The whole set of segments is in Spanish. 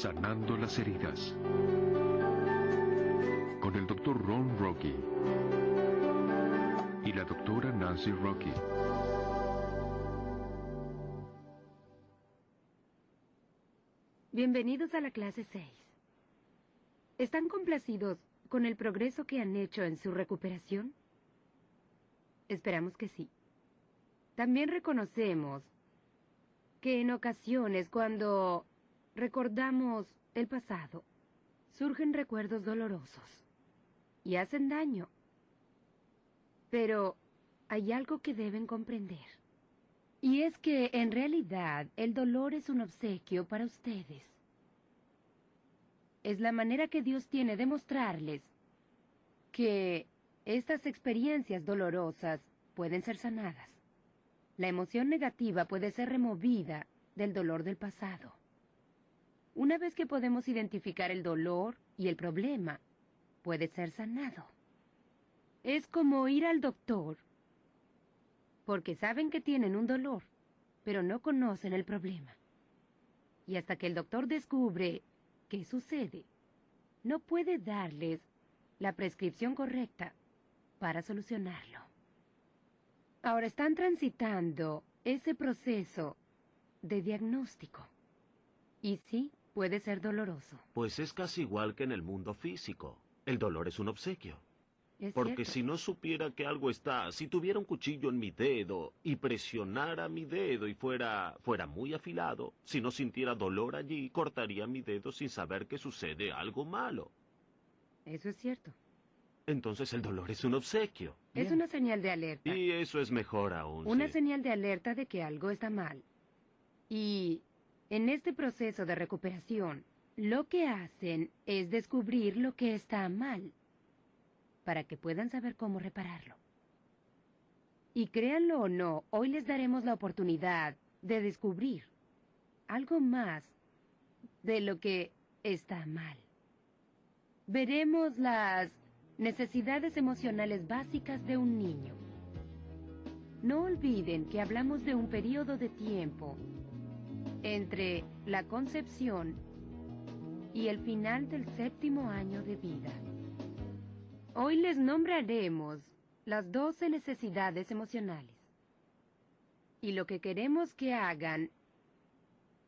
Sanando las heridas. Con el Dr. Ron Rocky y la Dra. Nancy Rocky. Bienvenidos a la clase 6. ¿Están complacidos con el progreso que han hecho en su recuperación? Esperamos que sí. También reconocemos que en ocasiones cuando recordamos el pasado, surgen recuerdos dolorosos y hacen daño. Pero hay algo que deben comprender. Y es que, en realidad, el dolor es un obsequio para ustedes. Es la manera que Dios tiene de mostrarles que estas experiencias dolorosas pueden ser sanadas. La emoción negativa puede ser removida del dolor del pasado. Una vez que podemos identificar el dolor y el problema, puede ser sanado. Es como ir al doctor, porque saben que tienen un dolor, pero no conocen el problema. Y hasta que el doctor descubre qué sucede, no puede darles la prescripción correcta para solucionarlo. Ahora están transitando ese proceso de diagnóstico. Y sí, puede ser doloroso. Pues es casi igual que en el mundo físico. El dolor es un obsequio. Porque Cierto. si no supiera que algo está, si tuviera un cuchillo en mi dedo y presionara mi dedo y fuera muy afilado, si no sintiera dolor allí, cortaría mi dedo sin saber que sucede algo malo. Eso es cierto. Entonces el dolor es un obsequio. Es una señal de alerta. Y eso es mejor aún. Una sí. señal de alerta de que algo está mal. Y en este proceso de recuperación, lo que hacen es descubrir lo que está mal, para que puedan saber cómo repararlo. Y créanlo o no, hoy les daremos la oportunidad de descubrir algo más de lo que está mal. Veremos las necesidades emocionales básicas de un niño. No olviden que hablamos de un periodo de tiempo entre la concepción y el final del 7º año de vida. Hoy les nombraremos las 12 necesidades emocionales. Y lo que queremos que hagan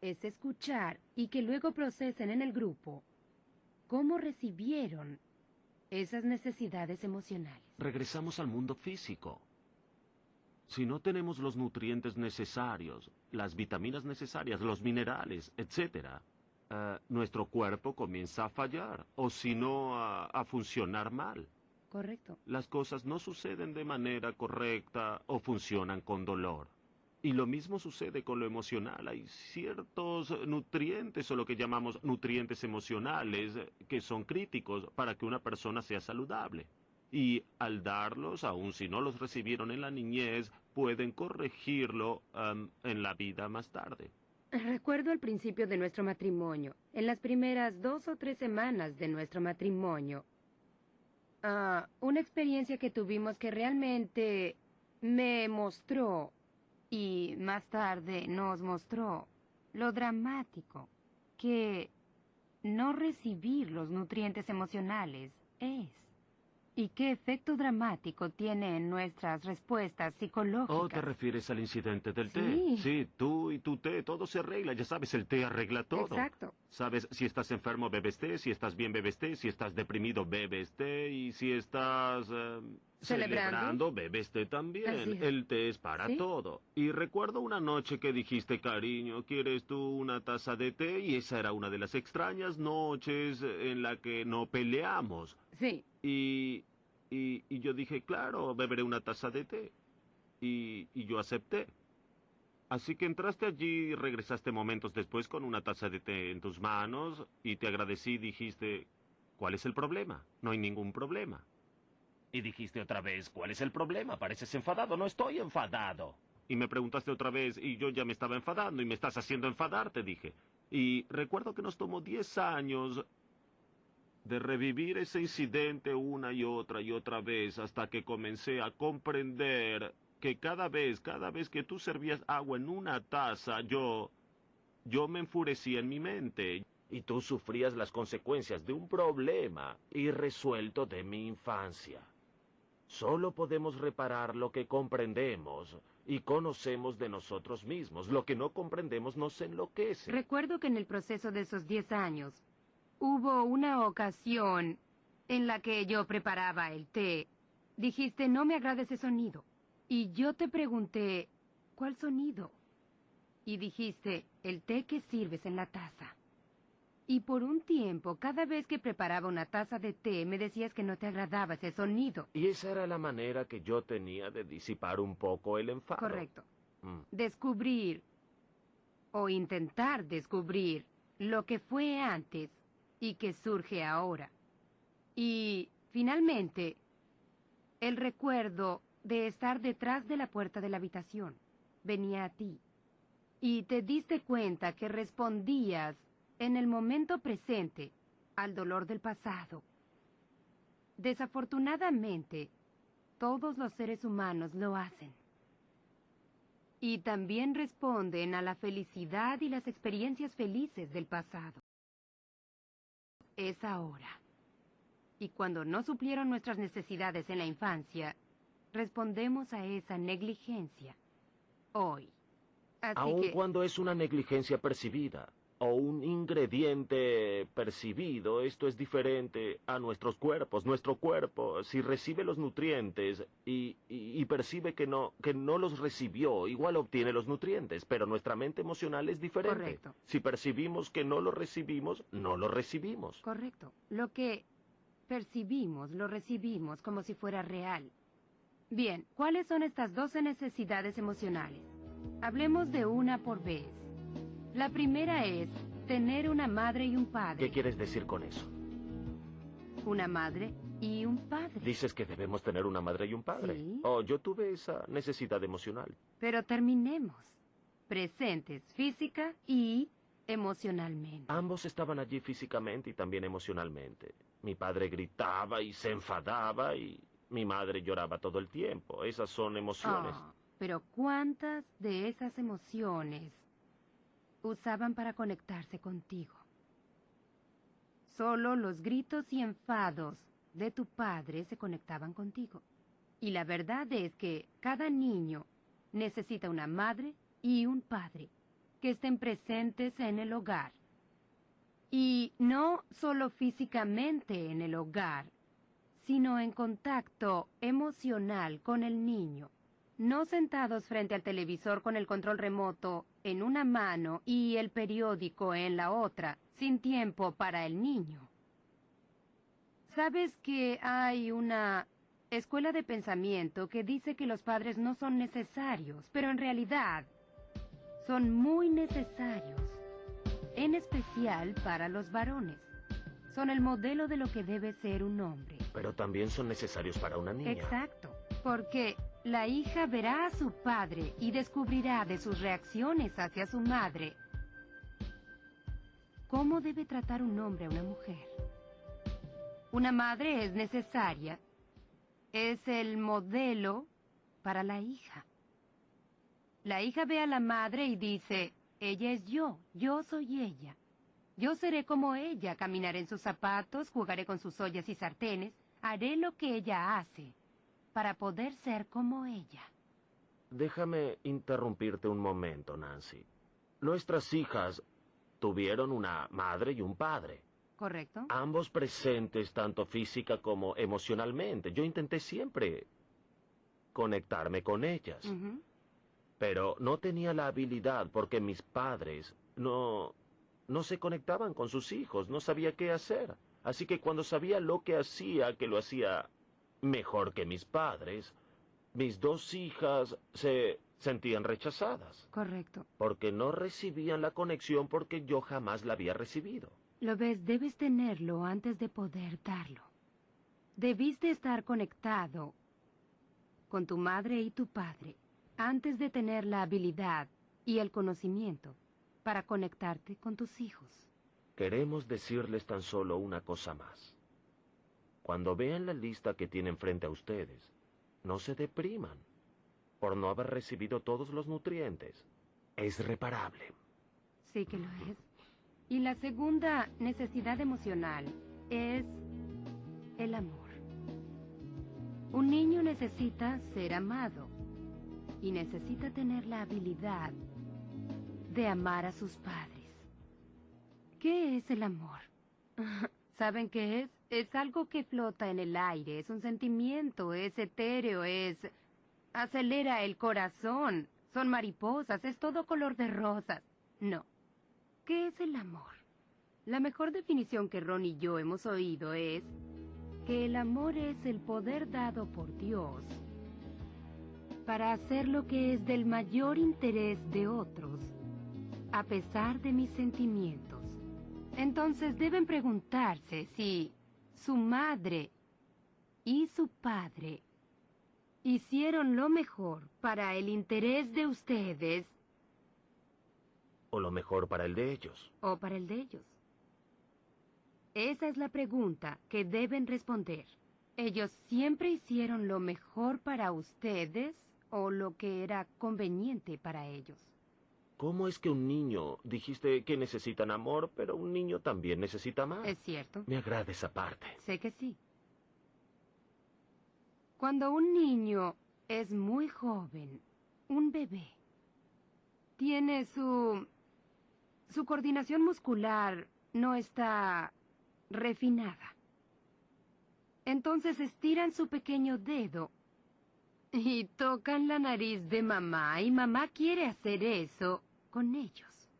es escuchar y que luego procesen en el grupo cómo recibieron esas necesidades emocionales. Regresamos al mundo físico. Si no tenemos los nutrientes necesarios, las vitaminas necesarias, los minerales, etc., nuestro cuerpo comienza a fallar, o si no, a funcionar mal. Correcto. Las cosas no suceden de manera correcta o funcionan con dolor. Y lo mismo sucede con lo emocional. Hay ciertos nutrientes, o lo que llamamos nutrientes emocionales, que son críticos para que una persona sea saludable. Y al darlos, aun si no los recibieron en la niñez, pueden corregirlo en la vida más tarde. Recuerdo al principio de nuestro matrimonio, en las primeras 2 o 3 semanas de nuestro matrimonio, una experiencia que tuvimos que realmente me mostró, y más tarde nos mostró, lo dramático que no recibir los nutrientes emocionales es. ¿Y qué efecto dramático tiene en nuestras respuestas psicológicas? ¿O te refieres al incidente del té? Sí. Sí, tú y tu té, todo se arregla. Ya sabes, el té arregla todo. Exacto. Sabes, si estás enfermo, bebes té. Si estás bien, bebes té. Si estás deprimido, bebes té. Y si estás celebrando, bebes té también. Así es. El té es para ¿Sí? todo. Y recuerdo una noche que dijiste, cariño, ¿quieres tú una taza de té? Y esa era una de las extrañas noches en la que no peleamos. Sí. Y yo dije, claro, beberé una taza de té. Y yo acepté. Así que entraste allí y regresaste momentos después con una taza de té en tus manos y te agradecí y dijiste, ¿cuál es el problema? No hay ningún problema. Y dijiste otra vez, ¿cuál es el problema? Pareces enfadado. No estoy enfadado. Y me preguntaste otra vez y yo ya me estaba enfadando y me estás haciendo enfadar, te dije. Y recuerdo que nos tomó 10 años de revivir ese incidente una y otra vez hasta que comencé a comprender que cada vez que tú servías agua en una taza, yo me enfurecía en mi mente. y tú sufrías las consecuencias de un problema irresuelto de mi infancia. Solo podemos reparar lo que comprendemos y conocemos de nosotros mismos. Lo que no comprendemos nos enloquece. Recuerdo que en el proceso de esos 10 años hubo una ocasión en la que yo preparaba el té. Dijiste, no me agrada ese sonido. Y yo te pregunté, ¿cuál sonido? Y dijiste, el té que sirves en la taza. Y por un tiempo, cada vez que preparaba una taza de té, me decías que no te agradaba ese sonido. Y esa era la manera que yo tenía de disipar un poco el enfado. Correcto. Mm. Descubrir o intentar descubrir lo que fue antes y que surge ahora. Y finalmente, el recuerdo de estar detrás de la puerta de la habitación venía a ti. Y te diste cuenta que respondías en el momento presente al dolor del pasado. Desafortunadamente, todos los seres humanos lo hacen. Y también responden a la felicidad y las experiencias felices del pasado. Es ahora. Y cuando no suplieron nuestras necesidades en la infancia, respondemos a esa negligencia hoy. Así Aun que... cuando es una negligencia percibida o un ingrediente percibido, esto es diferente a nuestros cuerpos. Nuestro cuerpo, si recibe los nutrientes y percibe que no los recibió, igual obtiene los nutrientes, pero nuestra mente emocional es diferente. Correcto. Si percibimos que no lo recibimos, no lo recibimos. Correcto. Lo que percibimos, lo recibimos como si fuera real. Bien, ¿cuáles son estas 12 necesidades emocionales? Hablemos de una por vez. La primera es tener una madre y un padre. ¿Qué quieres decir con eso? Una madre y un padre. Dices que debemos tener una madre y un padre. Sí. Oh, yo tuve esa necesidad emocional. Pero terminemos. Presentes física y emocionalmente. Ambos estaban allí físicamente y también emocionalmente. Mi padre gritaba y se enfadaba y mi madre lloraba todo el tiempo. Esas son emociones. Pero ¿cuántas de esas emociones usaban para conectarse contigo? Solo los gritos y enfados de tu padre se conectaban contigo. Y la verdad es que cada niño necesita una madre y un padre que estén presentes en el hogar. Y no solo físicamente en el hogar, sino en contacto emocional con el niño. No sentados frente al televisor con el control remoto en una mano y el periódico en la otra, sin tiempo para el niño. ¿Sabes que hay una escuela de pensamiento que dice que los padres no son necesarios, pero en realidad son muy necesarios, en especial para los varones? Son el modelo de lo que debe ser un hombre. Pero también son necesarios para una niña. Exacto, porque la hija verá a su padre y descubrirá de sus reacciones hacia su madre cómo debe tratar un hombre a una mujer. Una madre es necesaria, es el modelo para la hija. La hija ve a la madre y dice, ella es yo soy ella. Yo seré como ella, caminaré en sus zapatos, jugaré con sus ollas y sartenes, haré lo que ella hace para poder ser como ella. Déjame interrumpirte un momento, Nancy. Nuestras hijas tuvieron una madre y un padre. ¿Correcto? Ambos presentes tanto física como emocionalmente. Yo intenté siempre conectarme con ellas. Ujú. Pero no tenía la habilidad porque mis padres no se conectaban con sus hijos, no sabía qué hacer. Así que cuando sabía lo que hacía, que lo hacía mejor que mis padres, mis dos hijas se sentían rechazadas. Correcto. Porque no recibían la conexión porque yo jamás la había recibido. Lo ves, debes tenerlo antes de poder darlo. Debiste estar conectado con tu madre y tu padre antes de tener la habilidad y el conocimiento para conectarte con tus hijos. Queremos decirles tan solo una cosa más. Cuando vean la lista que tienen frente a ustedes, no se depriman por no haber recibido todos los nutrientes. Es reparable. Sí que lo es. Y la segunda necesidad emocional es el amor. Un niño necesita ser amado y necesita tener la habilidad de amar a sus padres. ¿Qué es el amor? ¿Saben qué es? Es algo que flota en el aire, es un sentimiento, es etéreo, acelera el corazón, son mariposas, es todo color de rosas. No. ¿Qué es el amor? La mejor definición que Ron y yo hemos oído es que el amor es el poder dado por Dios para hacer lo que es del mayor interés de otros, a pesar de mis sentimientos. Entonces deben preguntarse si su madre y su padre hicieron lo mejor para el interés de ustedes O lo mejor para el de ellos. o para el de ellos. Esa es la pregunta que deben responder. ¿Ellos siempre hicieron lo mejor para ustedes o lo que era conveniente para ellos? ¿Cómo es que un niño, dijiste que necesitan amor, pero un niño también necesita amar? ¿Es cierto? Me agrada esa parte. Sé que sí. Cuando un niño es muy joven, un bebé, tiene su coordinación muscular no está refinada. Entonces estiran su pequeño dedo y tocan la nariz de mamá, y mamá quiere hacer eso con ellos.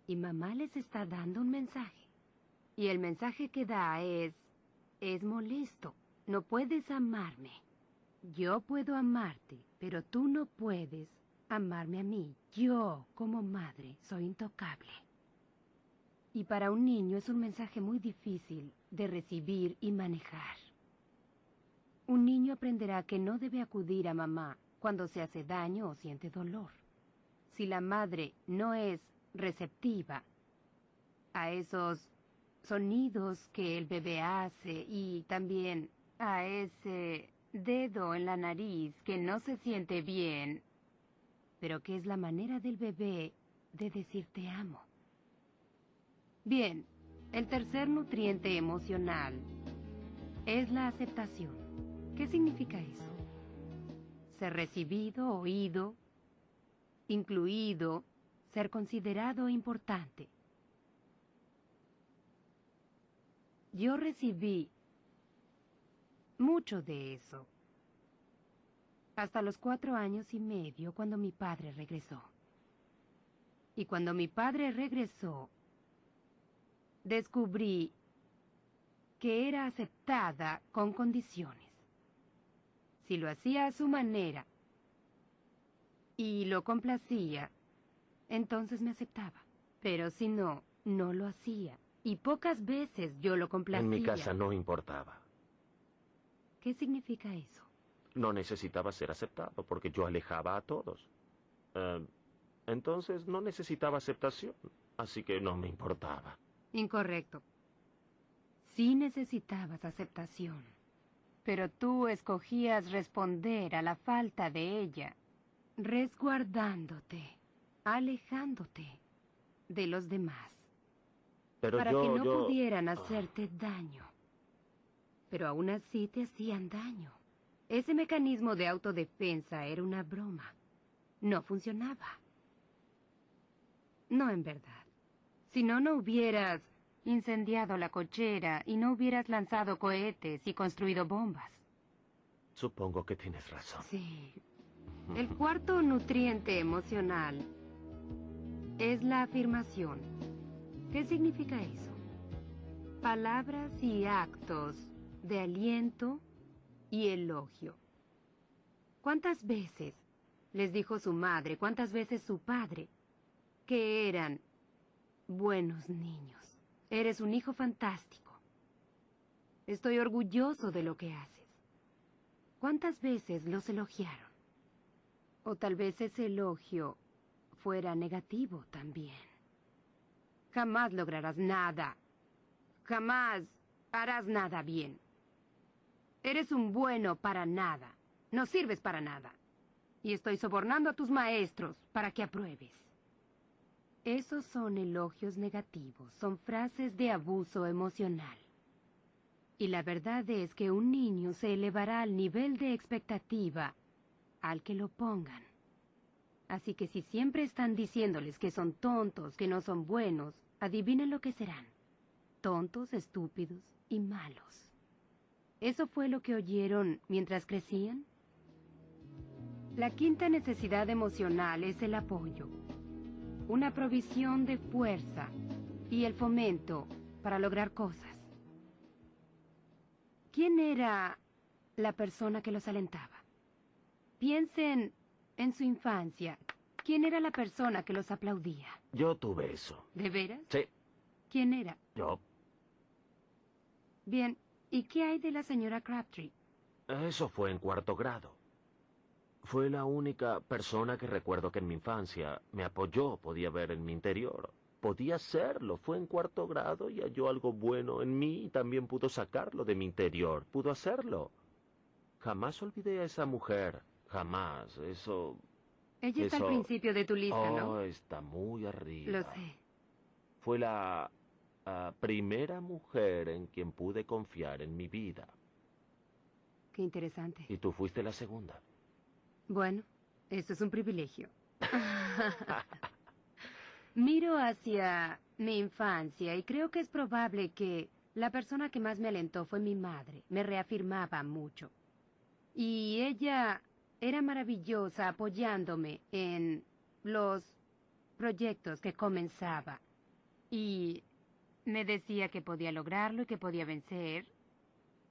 Y mamá les está dando un mensaje. Y el mensaje que da es molesto. No puedes amarme. Yo puedo amarte, pero tú no puedes amarme a mí. Yo, como madre, soy intocable. Y para un niño es un mensaje muy difícil de recibir y manejar. Un niño aprenderá que no debe acudir a mamá cuando se hace daño o siente dolor. Si la madre no es receptiva a esos sonidos que el bebé hace y también a ese dedo en la nariz que no se siente bien, pero que es la manera del bebé de decir te amo. Bien, el tercer nutriente emocional es la aceptación. ¿Qué significa eso? Ser recibido, oído, incluido, ser considerado importante. Yo recibí mucho de eso hasta los 4 años y medio, cuando mi padre regresó. Y cuando mi padre regresó, descubrí que era aceptada con condiciones. Si lo hacía a su manera y lo complacía, entonces me aceptaba. Pero si no, no lo hacía. Y pocas veces yo lo complacía. En mi casa no importaba. ¿Qué significa eso? No necesitaba ser aceptado porque yo alejaba a todos. Entonces no necesitaba aceptación, así que no me importaba. Incorrecto. Sí necesitabas aceptación, pero tú escogías responder a la falta de ella, resguardándote, alejándote de los demás, Pero para que no pudieran hacerte daño. Pero aún así te hacían daño. Ese mecanismo de autodefensa era una broma. No funcionaba. No, en verdad. Si no, no hubieras incendiado la cochera y no hubieras lanzado cohetes y construido bombas. Supongo que tienes razón. Sí. El cuarto nutriente emocional es la afirmación. ¿Qué significa eso? Palabras y actos de aliento y elogio. ¿Cuántas veces les dijo su madre, cuántas veces su padre, que eran buenos niños? Eres un hijo fantástico. Estoy orgulloso de lo que haces. ¿Cuántas veces los elogiaron? O tal vez ese elogio fuera negativo también. Jamás lograrás nada. Jamás harás nada bien. Eres un bueno para nada. No sirves para nada. Y estoy sobornando a tus maestros para que apruebes. Esos son elogios negativos, son frases de abuso emocional. Y la verdad es que un niño se elevará al nivel de expectativa al que lo pongan. Así que si siempre están diciéndoles que son tontos, que no son buenos, adivinen lo que serán. Tontos, estúpidos y malos. ¿Eso fue lo que oyeron mientras crecían? La quinta necesidad emocional es el apoyo. Una provisión de fuerza y el fomento para lograr cosas. ¿Quién era la persona que los alentaba? Piensen en su infancia. ¿Quién era la persona que los aplaudía? Yo tuve eso. ¿De veras? Sí, ¿Quién era? yo. Bien, ¿y qué hay de la señora Crabtree? Eso fue en 4º grado. Fue la única persona que recuerdo que en mi infancia me apoyó, podía ver en mi interior. Podía hacerlo, fue en 4º grado y halló algo bueno en mí y también pudo sacarlo de mi interior, pudo hacerlo. Jamás olvidé a esa mujer, jamás, eso... Ella está al principio de tu lista, ¿no? Oh, está muy arriba. Lo sé. Fue la primera mujer en quien pude confiar en mi vida. Qué interesante. Y tú fuiste la segunda. Bueno, eso es un privilegio. Miro hacia mi infancia y creo que es probable que la persona que más me alentó fue mi madre. Me reafirmaba mucho. Y ella era maravillosa apoyándome en los proyectos que comenzaba. Y me decía que podía lograrlo y que podía vencer.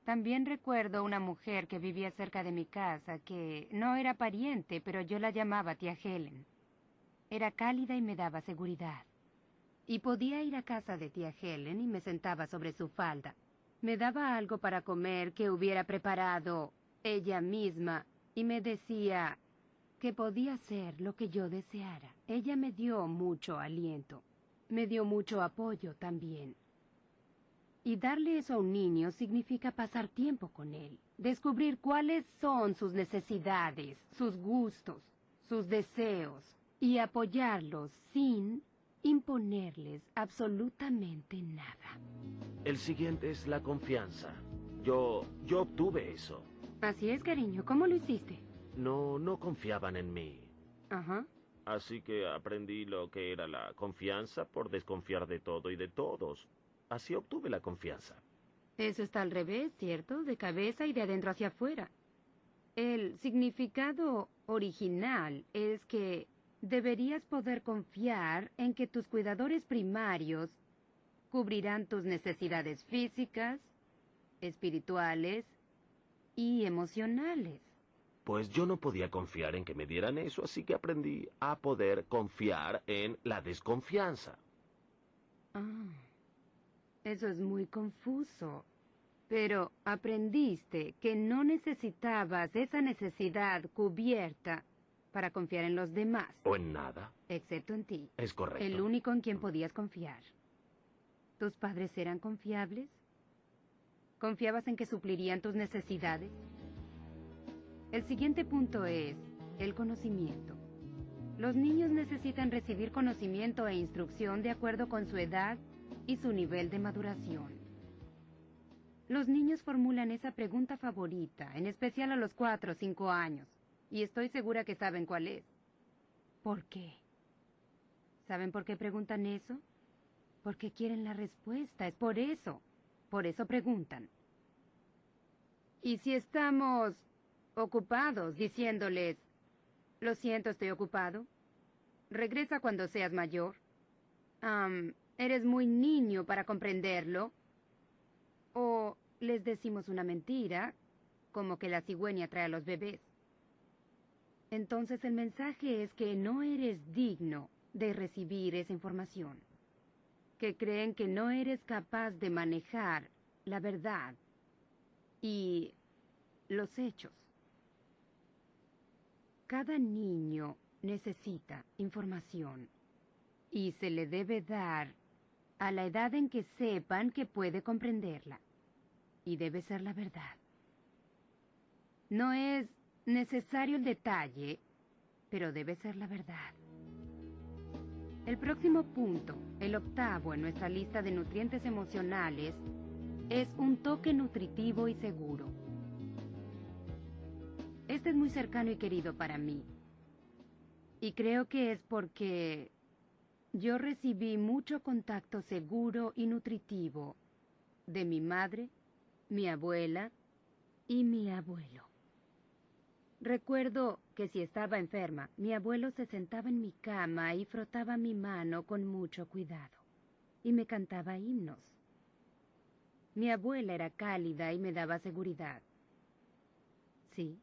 También recuerdo una mujer que vivía cerca de mi casa que no era pariente, pero yo la llamaba tía Helen. Era cálida y me daba seguridad. Y podía ir a casa de tía Helen y me sentaba sobre su falda. Me daba algo para comer que hubiera preparado ella misma y me decía que podía hacer lo que yo deseara. Ella me dio mucho aliento. Me dio mucho apoyo también. Y darle eso a un niño significa pasar tiempo con él. Descubrir cuáles son sus necesidades, sus gustos, sus deseos. Y apoyarlos sin imponerles absolutamente nada. El siguiente es la confianza. Yo obtuve eso. Así es, cariño. ¿Cómo lo hiciste? No confiaban en mí. Ajá. Así que aprendí lo que era la confianza por desconfiar de todo y de todos. Así obtuve la confianza. Eso está al revés, ¿cierto? De cabeza y de adentro hacia afuera. El significado original es que deberías poder confiar en que tus cuidadores primarios cubrirán tus necesidades físicas, espirituales y emocionales. Pues yo no podía confiar en que me dieran eso, así que aprendí a poder confiar en la desconfianza. Ah, eso es muy confuso. Pero aprendiste que no necesitabas esa necesidad cubierta para confiar en los demás. O en nada. Excepto en ti. Es correcto. El único en quien podías confiar. ¿Tus padres eran confiables? ¿Confiabas en que suplirían tus necesidades? El siguiente punto es el conocimiento. Los niños necesitan recibir conocimiento e instrucción de acuerdo con su edad y su nivel de maduración. Los niños formulan esa pregunta favorita, en especial a los 4 o 5 años. Y estoy segura que saben cuál es. ¿Por qué? ¿Saben por qué preguntan eso? Porque quieren la respuesta, es por eso. Por eso preguntan. Y si estamos ocupados diciéndoles, lo siento, estoy ocupado, regresa cuando seas mayor, eres muy niño para comprenderlo, o les decimos una mentira, como que la cigüeña trae a los bebés. Entonces el mensaje es que no eres digno de recibir esa información, que creen que no eres capaz de manejar la verdad y los hechos. Cada niño necesita información y se le debe dar a la edad en que sepan que puede comprenderla. Y debe ser la verdad. No es necesario el detalle, pero debe ser la verdad. El próximo punto, el octavo en nuestra lista de nutrientes emocionales, es un toque nutritivo y seguro. Este es muy cercano y querido para mí. Y creo que es porque yo recibí mucho contacto seguro y nutritivo de mi madre, mi abuela y mi abuelo. Recuerdo que si estaba enferma, mi abuelo se sentaba en mi cama y frotaba mi mano con mucho cuidado, y me cantaba himnos. Mi abuela era cálida y me daba seguridad. Sí,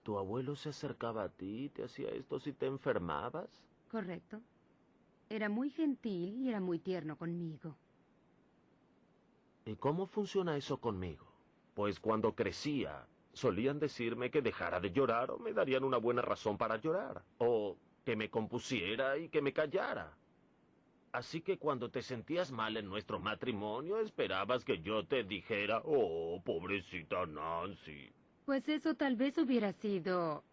¿Tu abuelo se acercaba a ti y te hacía esto si te enfermabas? correcto. Era muy gentil y era muy tierno conmigo. ¿Y cómo funciona eso conmigo? Pues cuando crecía, solían decirme que dejara de llorar o me darían una buena razón para llorar, o que me compusiera y que me callara. Así que cuando te sentías mal en nuestro matrimonio, esperabas que yo te dijera, oh, pobrecita Nancy. Pues eso tal vez hubiera sido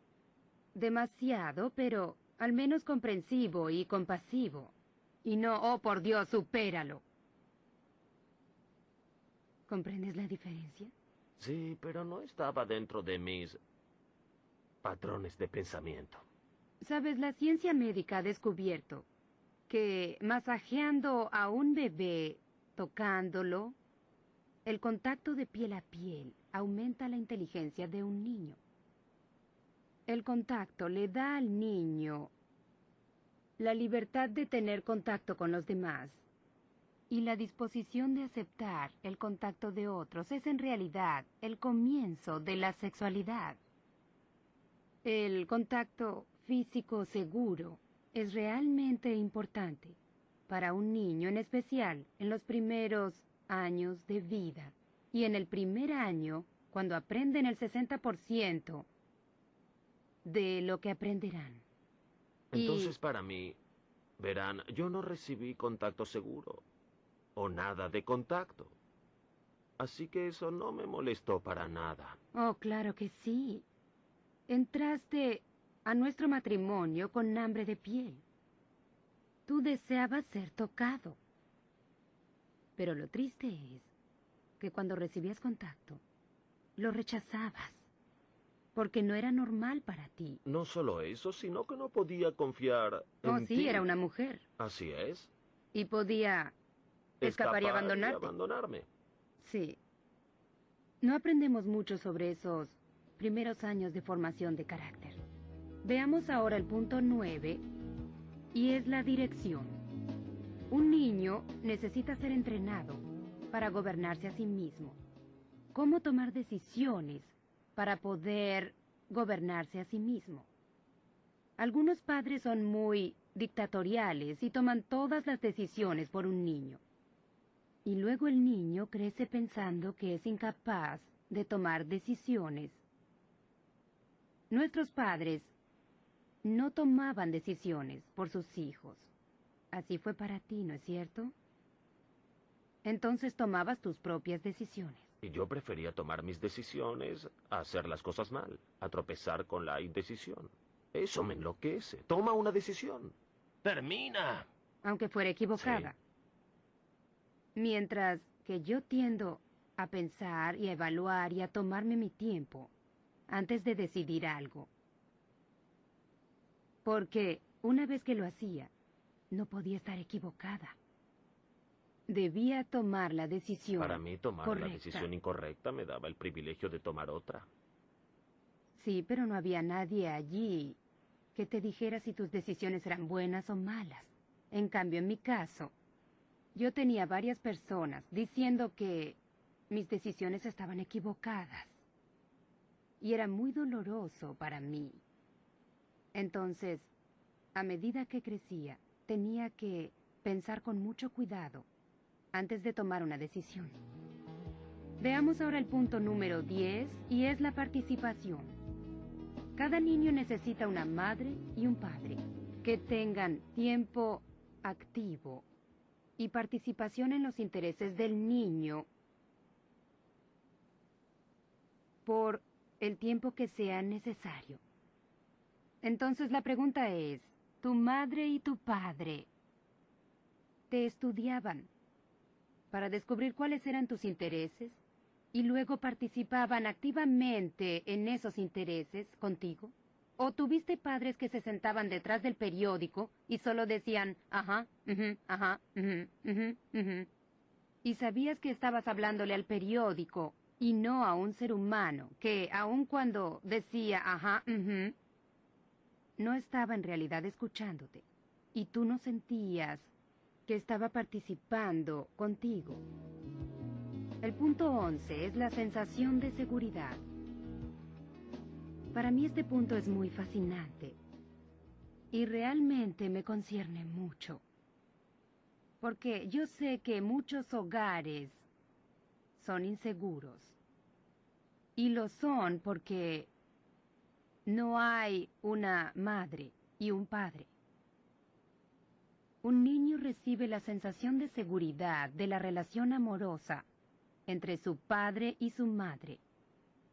demasiado, pero al menos comprensivo y compasivo. Y no, oh por Dios, supéralo. ¿Comprendes la diferencia? Sí, pero no estaba dentro de mis patrones de pensamiento. Sabes, la ciencia médica ha descubierto que masajeando a un bebé, tocándolo, el contacto de piel a piel aumenta la inteligencia de un niño. El contacto le da al niño la libertad de tener contacto con los demás y la disposición de aceptar el contacto de otros es en realidad el comienzo de la sexualidad. El contacto físico seguro es realmente importante para un niño, en especial en los primeros años de vida. Y en el primer año, cuando aprenden el 60% de lo que aprenderán. Entonces, para mí, verán, yo no recibí contacto seguro, o nada de contacto. Así que eso no me molestó para nada. Oh, claro que sí. Entraste a nuestro matrimonio con hambre de piel. Tú deseabas ser tocado. Pero lo triste es que cuando recibías contacto, lo rechazabas, porque no era normal para ti. No solo eso, sino que no podía confiar Oh, en sí, ti. era una mujer. Así es. Y podía escapar y abandonarte. abandonarme. Sí. No aprendemos mucho sobre esos primeros años de formación de carácter. Veamos ahora el punto 9, y es la dirección. Un niño necesita ser entrenado para gobernarse a sí mismo. ¿Cómo tomar decisiones para poder gobernarse a sí mismo? Algunos padres son muy dictatoriales y toman todas las decisiones por un niño. Y luego el niño crece pensando que es incapaz de tomar decisiones. Nuestros padres no tomaban decisiones por sus hijos. Así fue para ti, ¿no es cierto? Entonces tomabas tus propias decisiones. Y yo prefería tomar mis decisiones a hacer las cosas mal, a tropezar con la indecisión. Eso me enloquece. Toma una decisión. Termina. Aunque fuera equivocada. Mientras que yo tiendo a pensar y a evaluar y a tomarme mi tiempo antes de decidir algo. Porque una vez que lo hacía, no podía estar equivocada. Debía tomar la decisión Para mí, tomar correcta. la decisión incorrecta me daba el privilegio de tomar otra. Sí, pero no había nadie allí que te dijera si tus decisiones eran buenas o malas. En cambio, en mi caso, yo tenía varias personas diciendo que mis decisiones estaban equivocadas. Y era muy doloroso para mí. Entonces, a medida que crecía, tenía que pensar con mucho cuidado antes de tomar una decisión. Veamos ahora el punto número 10, y es la participación. Cada niño necesita una madre y un padre que tengan tiempo activo y participación en los intereses del niño por el tiempo que sea necesario. Entonces la pregunta es, ¿tu madre y tu padre te estudiaban para descubrir cuáles eran tus intereses y luego participaban activamente en esos intereses contigo? ¿O tuviste padres que se sentaban detrás del periódico y solo decían, ajá, ajá, y sabías que estabas hablándole al periódico y no a un ser humano que, aun cuando decía, ajá, no estaba en realidad escuchándote y tú no sentías que estaba participando contigo? El punto 11 es la sensación de seguridad. Para mí este punto es muy fascinante y realmente me concierne mucho, porque yo sé que muchos hogares son inseguros y lo son porque no hay una madre y un padre. Un niño recibe la sensación de seguridad de la relación amorosa entre su padre y su madre.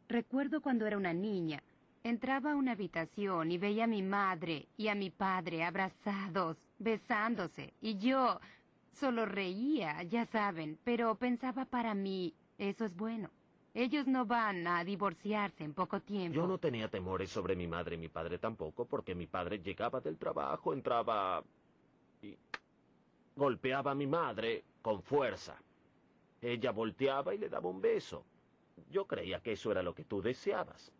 Recuerdo cuando era una niña, entraba a una habitación y veía a mi madre y a mi padre abrazados, besándose, y yo solo reía, ya saben, pero pensaba para mí, eso es bueno. Ellos no van a divorciarse en poco tiempo. Yo no tenía temores sobre mi madre y mi padre tampoco, porque mi padre llegaba del trabajo, entraba y golpeaba a mi madre con fuerza. Ella volteaba y le daba un beso. Yo creía que eso era lo que tú deseabas.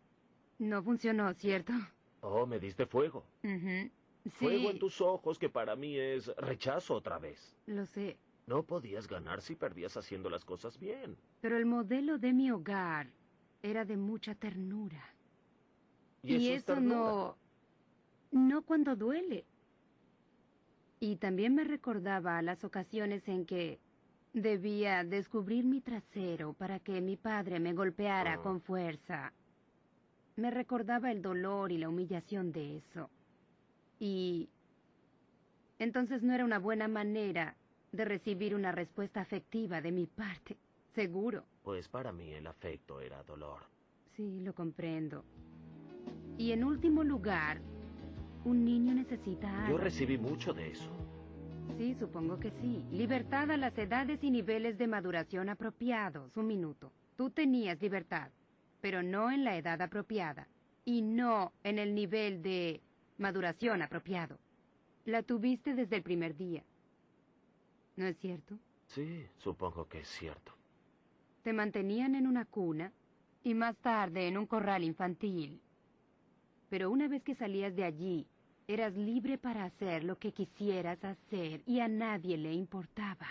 No funcionó, ¿cierto? Oh, me diste fuego. Sí, Fuego en tus ojos que para mí es rechazo otra vez. lo sé. No podías ganar si perdías haciendo las cosas bien. Pero el modelo de mi hogar era de mucha ternura. Y eso es ternura. no cuando duele. Y también me recordaba las ocasiones en que debía descubrir mi trasero para que mi padre me golpeara con fuerza. Me recordaba el dolor y la humillación de eso. Y entonces no era una buena manera de recibir una respuesta afectiva de mi parte, seguro. Pues para mí el afecto era dolor. Sí, lo comprendo. Y en último lugar, un niño necesita algo. Yo recibí mucho de eso. Sí, supongo que sí. Libertad a las edades y niveles de maduración apropiados. Un minuto. Tú tenías libertad, pero no en la edad apropiada. Y no en el nivel de maduración apropiado. La tuviste desde el primer día. ¿No es cierto? Sí, supongo que es cierto. Te mantenían en una cuna y más tarde en un corral infantil. Pero una vez que salías de allí, eras libre para hacer lo que quisieras hacer y a nadie le importaba.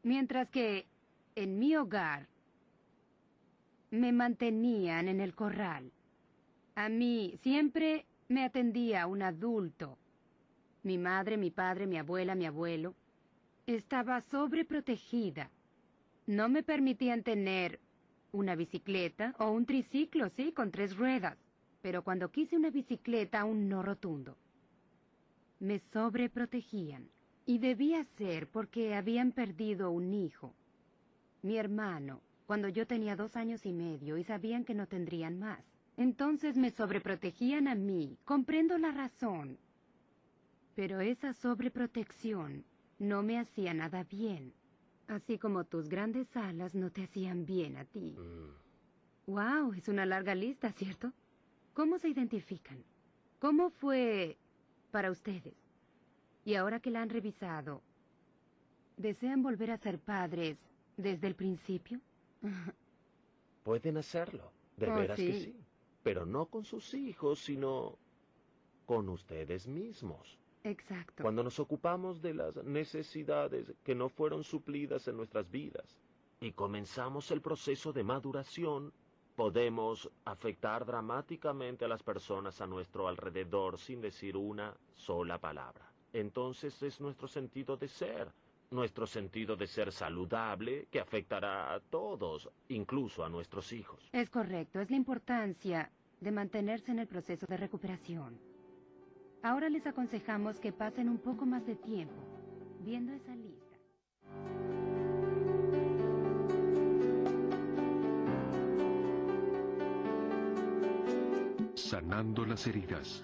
Mientras que en mi hogar me mantenían en el corral. A mí siempre me atendía un adulto. Mi madre, mi padre, mi abuela, mi abuelo. Estaba sobreprotegida. No me permitían tener una bicicleta o un triciclo, sí, con 3 ruedas. Pero cuando quise una bicicleta, un no rotundo. Me sobreprotegían. Y debía ser porque habían perdido un hijo. Mi hermano, cuando yo tenía 2 años y medio y sabían que no tendrían más. Entonces me sobreprotegían a mí. Comprendo la razón. Pero esa sobreprotección no me hacía nada bien. Así como tus grandes alas no te hacían bien a ti. Wow, es una larga lista, ¿cierto? ¿Cómo se identifican? ¿Cómo fue para ustedes? Y ahora que la han revisado, ¿desean volver a ser padres desde el principio? Pueden hacerlo, de Oh, veras que sí. sí. Pero no con sus hijos, sino con ustedes mismos. Exacto. Cuando nos ocupamos de las necesidades que no fueron suplidas en nuestras vidas y comenzamos el proceso de maduración, podemos afectar dramáticamente a las personas a nuestro alrededor sin decir una sola palabra. Entonces es nuestro sentido de ser saludable que afectará a todos, incluso a nuestros hijos. Es correcto, es la importancia de mantenerse en el proceso de recuperación. Ahora les aconsejamos que pasen un poco más de tiempo viendo esa lista. Sanando las heridas.